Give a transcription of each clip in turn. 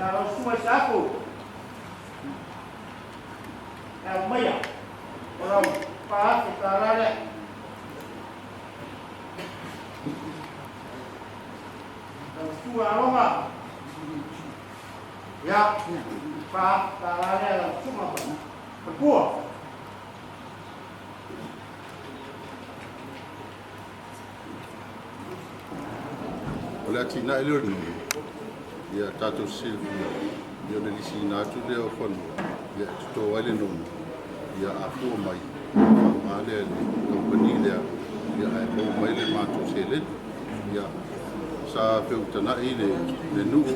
Kalau semua saku. Maya. Orang pas kita rada. Semua aroma. Ya, pas taranya semua berbuah. Oleh Cina itu ya tato silvia ya dari Cina tu dia kon ya tu wale no ya aku mai ada company dia ya aku mai le matu sele ya sa peutana ile le nu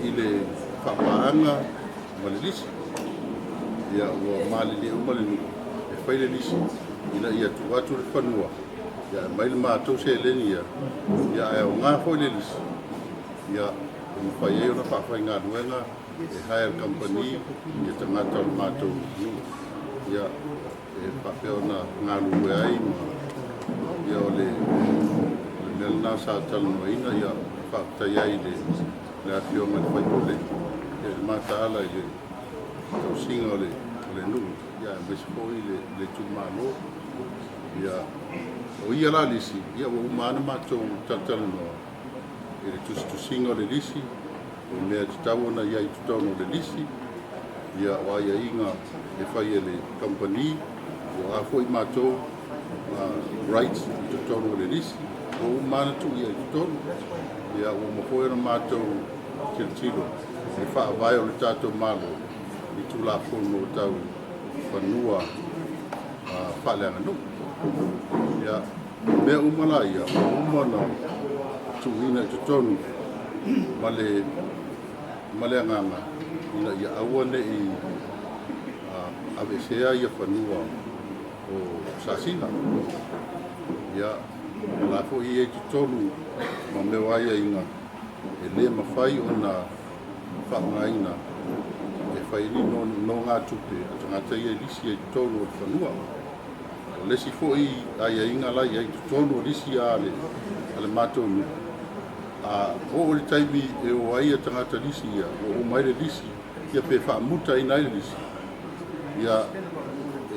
ile fapaanga malisi ya wa mali le umalinu e faile lisi ina ya tu watu fanua ya mai ma to sele ni ya ya nga foi le lisi ya fai eu na fa nga duenga e hire company ya tangata mato ya e papel na nga lu ai ya ole melna sa tal no ina ya fa ta ya ile la fio ma fai ole e mata ala ile to singa ole le nu ya bespo ile le tu malo ya o ia la lisi ya o mana mato tal no ele tu singa le lisi o mea te tawana ia i tutauno le lisi ia o aia inga e whai ele company o a fwoi mātou rights i tutauno le lisi o mana tu ia i tutauno ia o mawhoi ana mātou tilo e wha vai o le tātou malo i tula whono o tau whanua whaleanga nu ia mea umala ia o umana tu ina i tutauno male nganga ina ia awane i avesea ia whanua o sasina ia la fo i e tutonu ma mewa ia inga e le mawhai o na whangaina e whairi no ngā tupe a tangata ia lisi e tutonu o whanua o lesi fo i aia inga lai e tutonu o lisi a ale mātou nu o le taimi e o ai tangata lisi ia o mai le lisi ia pe fa muta ina le lisi ia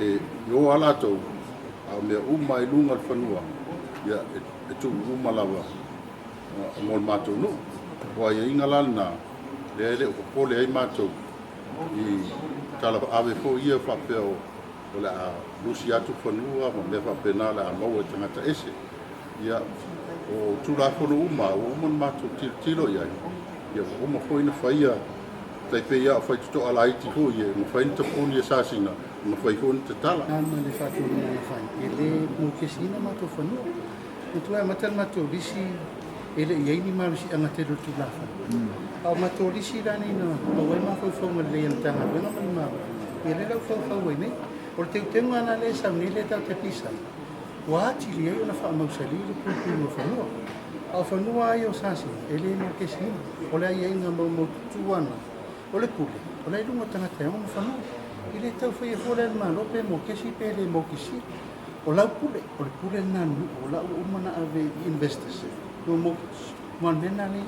e yo ala to a me o mai lunga fanua ia e tu uma lava mo mato no o ai inga lana le o pole ai mato i tala ave fo ia fa pe o la lusi atu fanua mo me fa penala a mo tangata ese ia o tula kono uma o mon mato tilo ia ia o mo foi na faia tai pe ia fai to ala iti ho ia mo fai to poni esa sina mo fai kon te tala ama le fa to na fai ele mo ke sina mato fano e tu matal mato bisi ele ia ni ma bisi anga te tu la fa au mato lisi la ni no o wai ma foi fo mo le enta na no ma ele la fo fo wai ne o te tengo ana le sa ni le ta te pisa Wati li ai ona fa mausali le pupu no fanua. Au fanua ai o sasi, ele mo ke si. Ole ai ai nga mo tuana. Ole pule. Ole ai lunga tangata e mo fanua. Ile tau fai e fore al malo pe mo ke si pe le mo ke si. Ola pule. Ole pule na nu. Ola umana ave investors. No mo man mena le.